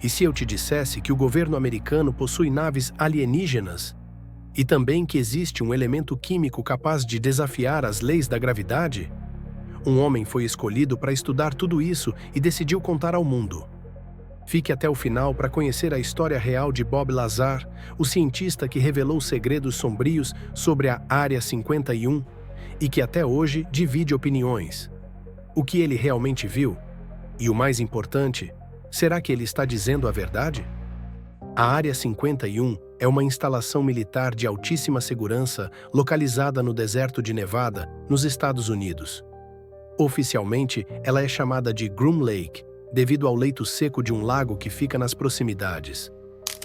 E se eu te dissesse que o governo americano possui naves alienígenas? E também que existe um elemento químico capaz de desafiar as leis da gravidade? Um homem foi escolhido para estudar tudo isso e decidiu contar ao mundo. Fique até o final para conhecer a história real de Bob Lazar, o cientista que revelou segredos sombrios sobre a Área 51 e que até hoje divide opiniões. O que ele realmente viu? E o mais importante, será que ele está dizendo a verdade? A Área 51 é uma instalação militar de altíssima segurança localizada no deserto de Nevada, nos Estados Unidos. Oficialmente, ela é chamada de Groom Lake, devido ao leito seco de um lago que fica nas proximidades.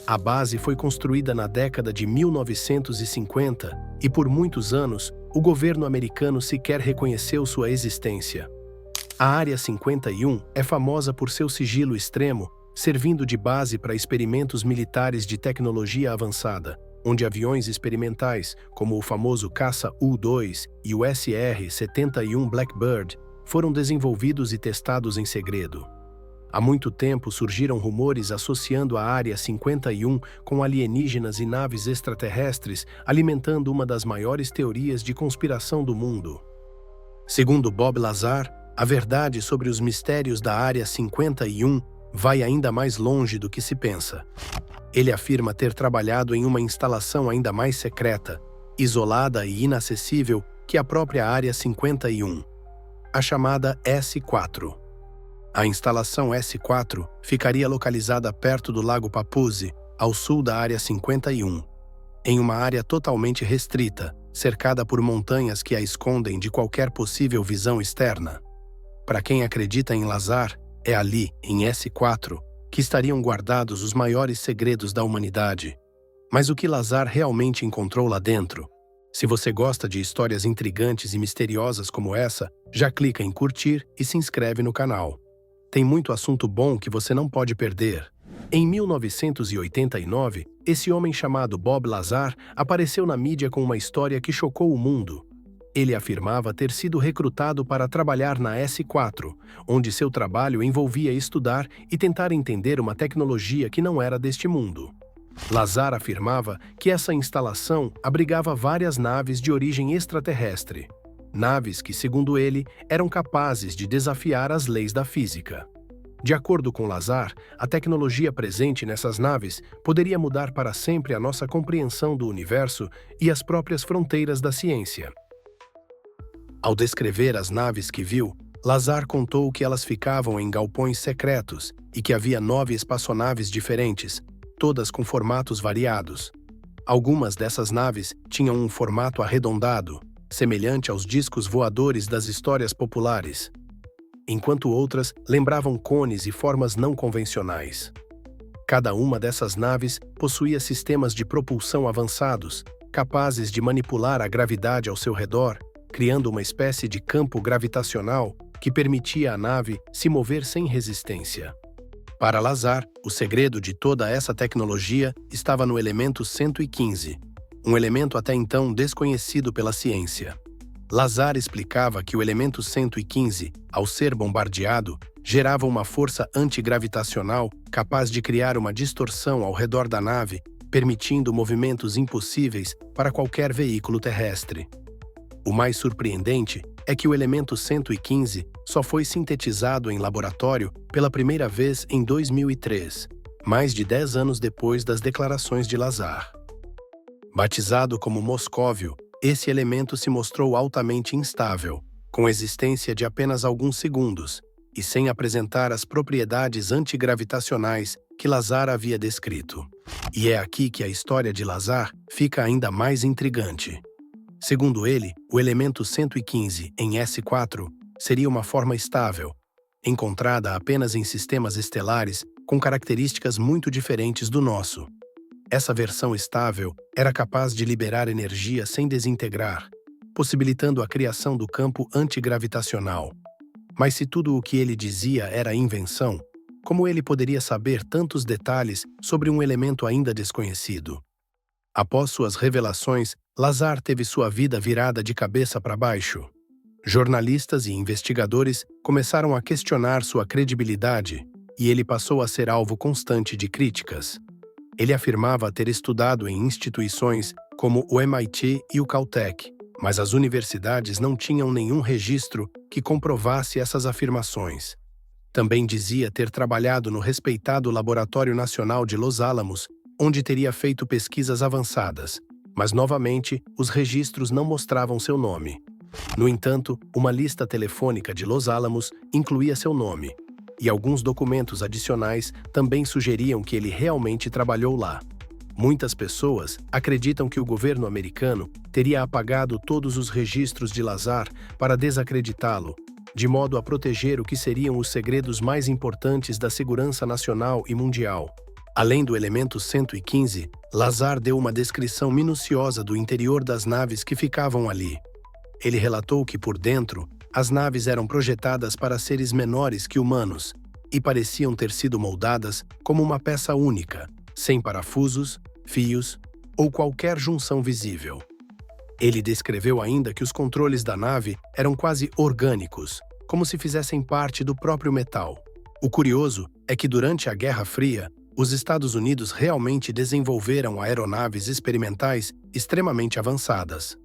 A base foi construída na década de 1950 e, por muitos anos, o governo americano sequer reconheceu sua existência. A Área 51 é famosa por seu sigilo extremo, servindo de base para experimentos militares de tecnologia avançada, onde aviões experimentais, como o famoso caça U-2 e o SR-71 Blackbird, foram desenvolvidos e testados em segredo. Há muito tempo surgiram rumores associando a Área 51 com alienígenas e naves extraterrestres, alimentando uma das maiores teorias de conspiração do mundo. Segundo Bob Lazar, a verdade sobre os mistérios da Área 51 vai ainda mais longe do que se pensa. Ele afirma ter trabalhado em uma instalação ainda mais secreta, isolada e inacessível que a própria Área 51, a chamada S4. A instalação S4 ficaria localizada perto do Lago Papuzi, ao sul da Área 51, em uma área totalmente restrita, cercada por montanhas que a escondem de qualquer possível visão externa. Para quem acredita em Lazar, é ali, em S4, que estariam guardados os maiores segredos da humanidade. Mas o que Lazar realmente encontrou lá dentro? Se você gosta de histórias intrigantes e misteriosas como essa, já clica em curtir e se inscreve no canal. Tem muito assunto bom que você não pode perder. Em 1989, esse homem chamado Bob Lazar apareceu na mídia com uma história que chocou o mundo. Ele afirmava ter sido recrutado para trabalhar na S4, onde seu trabalho envolvia estudar e tentar entender uma tecnologia que não era deste mundo. Lazar afirmava que essa instalação abrigava várias naves de origem extraterrestre. Naves que, segundo ele, eram capazes de desafiar as leis da física. De acordo com Lazar, a tecnologia presente nessas naves poderia mudar para sempre a nossa compreensão do universo e as próprias fronteiras da ciência. Ao descrever as naves que viu, Lazar contou que elas ficavam em galpões secretos e que havia 9 espaçonaves diferentes, todas com formatos variados. Algumas dessas naves tinham um formato arredondado, semelhante aos discos voadores das histórias populares, enquanto outras lembravam cones e formas não convencionais. Cada uma dessas naves possuía sistemas de propulsão avançados, capazes de manipular a gravidade ao seu redor, criando uma espécie de campo gravitacional que permitia à nave se mover sem resistência. Para Lazar, o segredo de toda essa tecnologia estava no elemento 115, um elemento até então desconhecido pela ciência. Lazar explicava que o elemento 115, ao ser bombardeado, gerava uma força antigravitacional capaz de criar uma distorção ao redor da nave, permitindo movimentos impossíveis para qualquer veículo terrestre. O mais surpreendente é que o elemento 115 só foi sintetizado em laboratório pela primeira vez em 2003, mais de 10 anos depois das declarações de Lazar. Batizado como moscóvio, esse elemento se mostrou altamente instável, com existência de apenas alguns segundos, e sem apresentar as propriedades antigravitacionais que Lazar havia descrito. E é aqui que a história de Lazar fica ainda mais intrigante. Segundo ele, o elemento 115 em S4 seria uma forma estável, encontrada apenas em sistemas estelares com características muito diferentes do nosso. Essa versão estável era capaz de liberar energia sem desintegrar, possibilitando a criação do campo antigravitacional. Mas se tudo o que ele dizia era invenção, como ele poderia saber tantos detalhes sobre um elemento ainda desconhecido? Após suas revelações, Lazar teve sua vida virada de cabeça para baixo. Jornalistas e investigadores começaram a questionar sua credibilidade, e ele passou a ser alvo constante de críticas. Ele afirmava ter estudado em instituições como o MIT e o Caltech, mas as universidades não tinham nenhum registro que comprovasse essas afirmações. Também dizia ter trabalhado no respeitado Laboratório Nacional de Los Alamos, onde teria feito pesquisas avançadas, mas novamente os registros não mostravam seu nome. No entanto, uma lista telefônica de Los Alamos incluía seu nome, e alguns documentos adicionais também sugeriam que ele realmente trabalhou lá. Muitas pessoas acreditam que o governo americano teria apagado todos os registros de Lazar para desacreditá-lo, de modo a proteger o que seriam os segredos mais importantes da segurança nacional e mundial. Além do elemento 115, Lazar deu uma descrição minuciosa do interior das naves que ficavam ali. Ele relatou que, por dentro, as naves eram projetadas para seres menores que humanos e pareciam ter sido moldadas como uma peça única, sem parafusos, fios ou qualquer junção visível. Ele descreveu ainda que os controles da nave eram quase orgânicos, como se fizessem parte do próprio metal. O curioso é que durante a Guerra Fria, os Estados Unidos realmente desenvolveram aeronaves experimentais extremamente avançadas.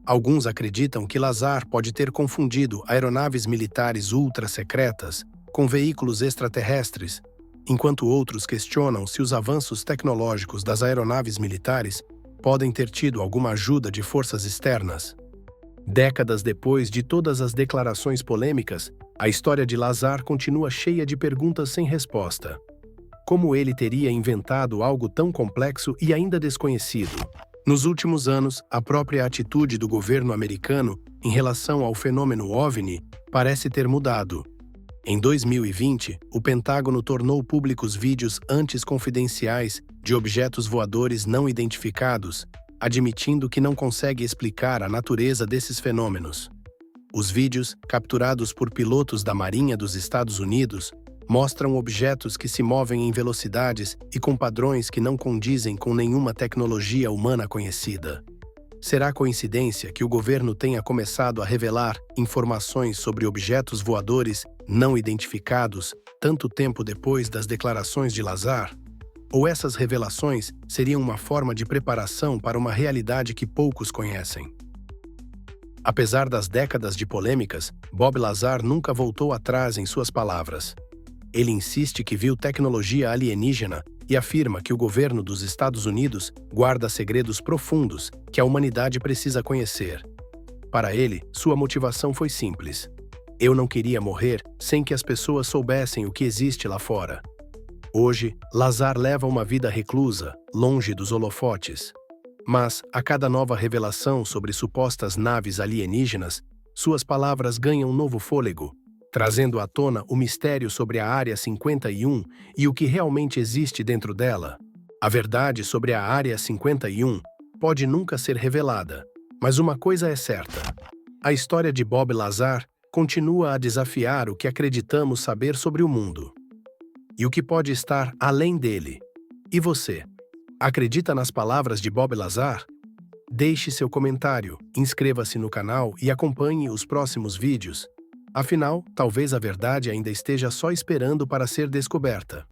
Alguns acreditam que Lazar pode ter confundido aeronaves militares ultra-secretas com veículos extraterrestres, enquanto outros questionam se os avanços tecnológicos das aeronaves militares podem ter tido alguma ajuda de forças externas. Décadas depois de todas as declarações polêmicas, a história de Lazar continua cheia de perguntas sem resposta. Como ele teria inventado algo tão complexo e ainda desconhecido? Nos últimos anos, a própria atitude do governo americano em relação ao fenômeno OVNI parece ter mudado. Em 2020, o Pentágono tornou públicos vídeos antes confidenciais de objetos voadores não identificados, admitindo que não consegue explicar a natureza desses fenômenos. Os vídeos, capturados por pilotos da Marinha dos Estados Unidos, mostram objetos que se movem em velocidades e com padrões que não condizem com nenhuma tecnologia humana conhecida. Será coincidência que o governo tenha começado a revelar informações sobre objetos voadores não identificados tanto tempo depois das declarações de Lazar? Ou essas revelações seriam uma forma de preparação para uma realidade que poucos conhecem? Apesar das décadas de polêmicas, Bob Lazar nunca voltou atrás em suas palavras. Ele insiste que viu tecnologia alienígena e afirma que o governo dos Estados Unidos guarda segredos profundos que a humanidade precisa conhecer. Para ele, sua motivação foi simples. Eu não queria morrer sem que as pessoas soubessem o que existe lá fora. Hoje, Lazar leva uma vida reclusa, longe dos holofotes. Mas, a cada nova revelação sobre supostas naves alienígenas, suas palavras ganham novo fôlego, trazendo à tona o mistério sobre a Área 51 e o que realmente existe dentro dela. A verdade sobre a Área 51 pode nunca ser revelada, mas uma coisa é certa. A história de Bob Lazar continua a desafiar o que acreditamos saber sobre o mundo. E o que pode estar além dele. E você? Acredita nas palavras de Bob Lazar? Deixe seu comentário, inscreva-se no canal e acompanhe os próximos vídeos. Afinal, talvez a verdade ainda esteja só esperando para ser descoberta.